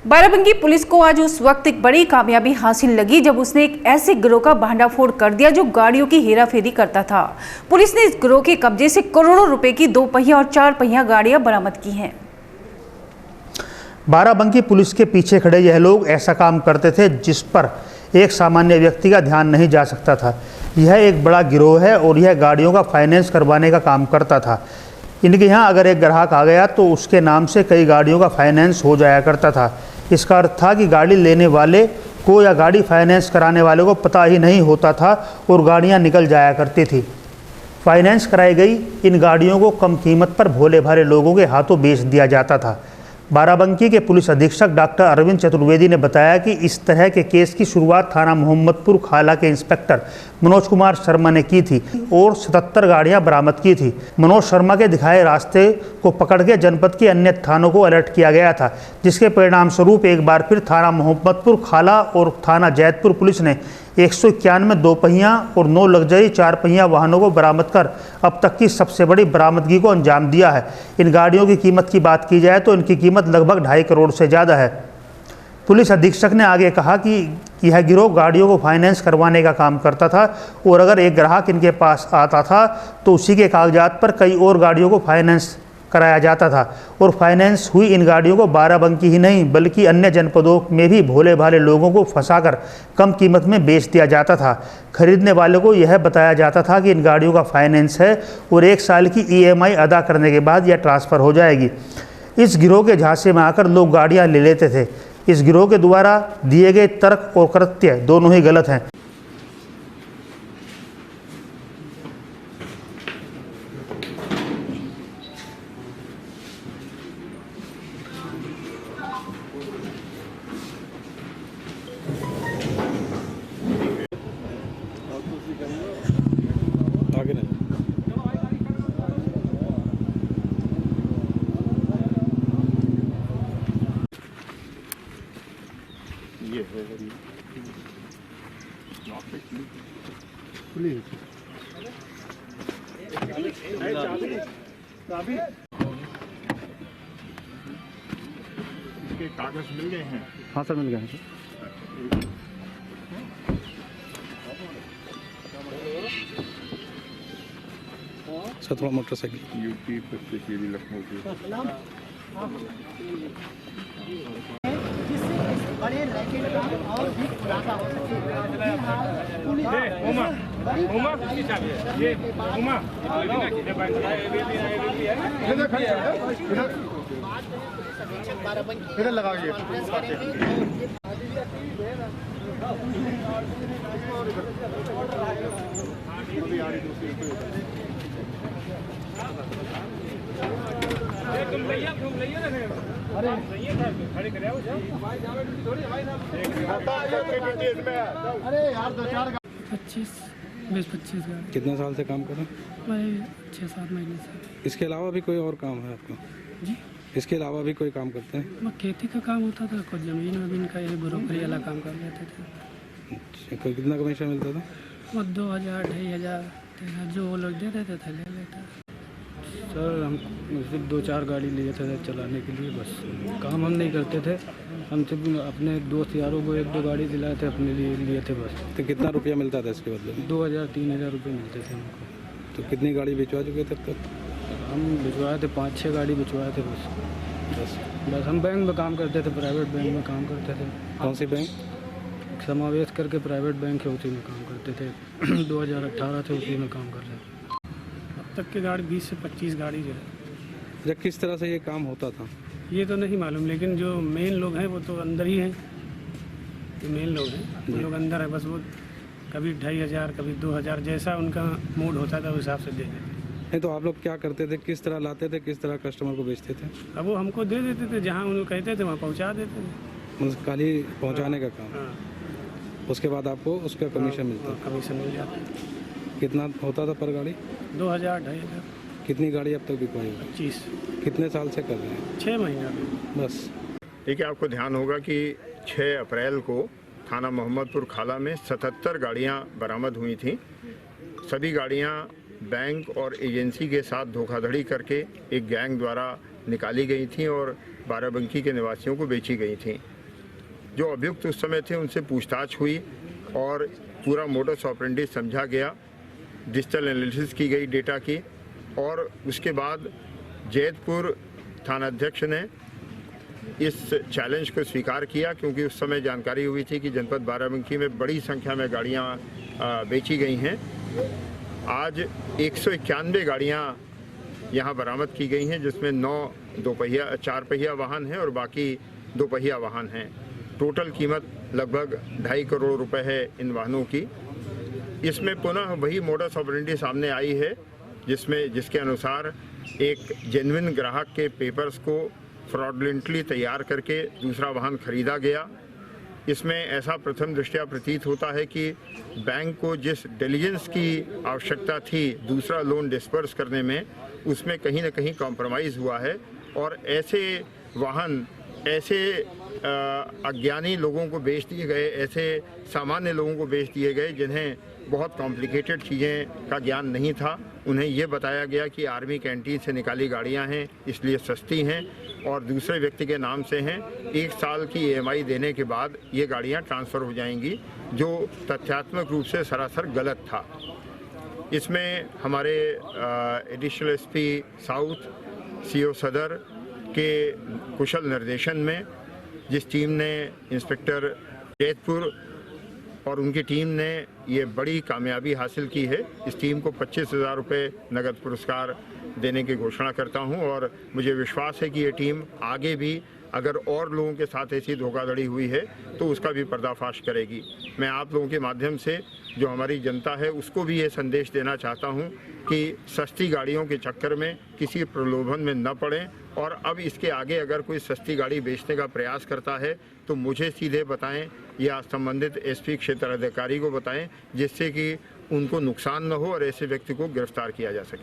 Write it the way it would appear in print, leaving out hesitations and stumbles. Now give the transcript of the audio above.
Barabanki police को आज उस वक्त एक बड़ी कामयाबी हासिल लगी जब उसने एक ऐसे गिरोह का भंडाफोड़ कर दिया जो गाड़ियों की हेराफेरी करता था। पुलिस ने इस गिरोह के कब्जे से करोड़ों रुपए की 2 पहिया और 4 पहिया गाड़ियां बरामद की हैं। बाराबंकी पुलिस के पीछे खड़े यह लोग ऐसा काम करते थे जिस पर एक सामान्य व्यक्ति का ध्यान नहीं जा सकता था। यह एक बड़ा गिरोह है और यह गाड़ियों का फाइनेंस करवाने का काम करता था। इनके यहाँ अगर एक ग्राहक आ गया तो उसके नाम से कई गाड़ियों का फाइनेंस हो जाया करता था। इसका अर्थ था कि गाड़ी लेने वाले को या गाड़ी फाइनेंस कराने वाले को पता ही नहीं होता था और गाड़ियाँ निकल जाया करती थी। फाइनेंस कराई गई इन गाड़ियों को कम कीमत पर भोले भाले लोगों के हाथों बेच दिया जाता था। बाराबंकी के पुलिस अधीक्षक डॉक्टर अरविंद चतुर्वेदी ने बताया कि इस तरह के केस की शुरुआत थाना मोहम्मदपुर खाला के इंस्पेक्टर मनोज कुमार शर्मा ने की थी और 77 गाड़ियां बरामद की थी। मनोज शर्मा के दिखाए रास्ते को पकड़ के जनपद के अन्य थानों को अलर्ट किया गया था, जिसके परिणाम स्वरूप एक बार फिर थाना मोहम्मदपुर खाला और थाना जैतपुर पुलिस ने 191 2 पहिया और 9 लग्जरी 4 पहिया वाहनों को बरामद कर अब तक की सबसे बड़ी बरामदगी को अंजाम दिया है। इन गाड़ियों की कीमत की बात की जाए तो इनकी कीमत लगभग 2.5 करोड़ से ज़्यादा है। पुलिस अधीक्षक ने आगे कहा कि यह गिरोह गाड़ियों को फाइनेंस करवाने का काम करता था और अगर एक ग्राहक इनके पास आता था तो उसी के कागजात पर कई और गाड़ियों को फाइनेंस कराया जाता था और फाइनेंस हुई इन गाड़ियों को बाराबंकी ही नहीं बल्कि अन्य जनपदों में भी भोले भाले लोगों को फंसाकर कम कीमत में बेच दिया जाता था। खरीदने वाले को यह बताया जाता था कि इन गाड़ियों का फाइनेंस है और 1 साल की EMI अदा करने के बाद यह ट्रांसफ़र हो जाएगी। इस गिरोह के झांसे में आकर लोग गाड़ियाँ ले लेते थे। इस गिरोह के द्वारा दिए गए तर्क और कृत्य दोनों ही गलत हैं। आगे नहीं ये है पुलिस इसके कागज मिल गए हैं। हाँ सर, मिल गए हैं सर। थोड़ा मोटरसाइकिल यूपी 25 लखनऊ की बड़े रैकेट और भी खुलासा हो सके। इधर लगाइए। अरे यार 25 का। कितने साल से काम कर रहे हैं? मैं 6-7 महीने से। इसके अलावा भी कोई और काम है आपका? जी, इसके अलावा भी कोई काम करते हैं? मैं खेती का काम होता था, कुछ जमीन वमीन का ये ब्रोकरी वाला काम कर लेते थे। अच्छा, कोई कितना कमीशन मिलता था? वो 2000, 2500 जो वो लोग दे देते थे ले लेते। सर हम सिर्फ 2-4 गाड़ी लिए थे चलाने के लिए, बस काम हम नहीं करते थे। हम सिर्फ अपने दोस्त यारों को 1-2 गाड़ी दिलाए थे, अपने लिए लिए थे बस। तो कितना रुपया मिलता था इसके बदले में? 2000-3000 रुपये मिलते थे हमको। तो कितनी गाड़ी भिजवा चुके थे तब तक? हम भिजवाए थे 5-6 गाड़ी भिजवाए थे बस हम बैंक में काम करते थे, प्राइवेट बैंक में काम करते थे। कौन सी बैंक? समावेश करके प्राइवेट बैंक है, उसी में काम करते थे। 2018 से उसी में काम कर रहे थे। अब तक की गाड़ी 20 से 25 गाड़ी जो है। जब किस तरह से ये काम होता था ये तो नहीं मालूम, लेकिन जो मेन लोग हैं वो तो अंदर ही हैं। जो मेन लोग हैं वो लोग अंदर है, बस वो कभी 2500 कभी 2000 जैसा उनका मूड होता था उस हिसाब से दे देते। नहीं तो आप लोग क्या करते थे, किस तरह लाते थे, किस तरह कस्टमर को बेचते थे? अब वो हमको दे देते थे, जहाँ उनको कहते थे वहाँ पहुँचा देते थे। मतलब खाली पहुंचाने का काम? हाँ, उसके बाद आपको उसका कमीशन मिलता? कमीशन मिल जाता। कितना होता था पर गाड़ी? 2000-2500। कितनी गाड़ी अब तक बिकवाई? 25। कितने साल से कर रहे हैं? 6 महीना में बस। देखिए, आपको ध्यान होगा कि 6 अप्रैल को थाना मोहम्मदपुर खाला में 77 गाड़ियां बरामद हुई थीं। सभी गाड़ियां बैंक और एजेंसी के साथ धोखाधड़ी करके एक गैंग द्वारा निकाली गई थी और बाराबंकी के निवासियों को बेची गई थी। जो अभियुक्त उस समय थे उनसे पूछताछ हुई और पूरा मोडस ऑपरेंडी समझा गया, डिजिटल एनालिसिस की गई डेटा की, और उसके बाद जैतपुर थानाध्यक्ष ने इस चैलेंज को स्वीकार किया, क्योंकि उस समय जानकारी हुई थी कि जनपद बाराबंकी में बड़ी संख्या में गाड़ियां बेची गई हैं। आज 191 गाड़ियां यहां बरामद की गई हैं, जिसमें 9 चार पहिया वाहन हैं और बाकी 2 पहिया वाहन हैं। टोटल कीमत लगभग 2.5 करोड़ रुपए है इन वाहनों की। इसमें पुनः वही मोडस ऑपरेंडी सामने आई है, जिसके अनुसार एक जेन्युइन ग्राहक के पेपर्स को फ्रॉडलेंटली तैयार करके दूसरा वाहन खरीदा गया। इसमें ऐसा प्रथम दृष्टया प्रतीत होता है कि बैंक को जिस डिलीजेंस की आवश्यकता थी दूसरा लोन डिस्पर्स करने में, उसमें कहीं ना कहीं कॉम्प्रोमाइज़ हुआ है और ऐसे वाहन ऐसे अज्ञानी लोगों को बेच दिए गए, ऐसे सामान्य लोगों को बेच दिए गए जिन्हें बहुत कॉम्प्लिकेटेड चीज़ें का ज्ञान नहीं था। उन्हें ये बताया गया कि आर्मी कैंटीन से निकाली गाड़ियां हैं इसलिए सस्ती हैं और दूसरे व्यक्ति के नाम से हैं। 1 साल की EMI देने के बाद ये गाड़ियां ट्रांसफ़र हो जाएंगी, जो तथ्यात्मक रूप से सरासर गलत था। इसमें हमारे एडिशनल SP साउथ CO सदर के कुशल निर्देशन में जिस टीम ने इंस्पेक्टर जैतपुर और उनकी टीम ने ये बड़ी कामयाबी हासिल की है, इस टीम को 25,000 रुपये नगद पुरस्कार देने की घोषणा करता हूं और मुझे विश्वास है कि ये टीम आगे भी अगर और लोगों के साथ ऐसी धोखाधड़ी हुई है तो उसका भी पर्दाफाश करेगी। मैं आप लोगों के माध्यम से जो हमारी जनता है उसको भी ये संदेश देना चाहता हूं कि सस्ती गाड़ियों के चक्कर में किसी प्रलोभन में न पड़ें और अब इसके आगे अगर कोई सस्ती गाड़ी बेचने का प्रयास करता है तो मुझे सीधे बताएं या संबंधित SP क्षेत्र अधिकारी को बताएं, जिससे कि उनको नुकसान न हो और ऐसे व्यक्ति को गिरफ्तार किया जा सके।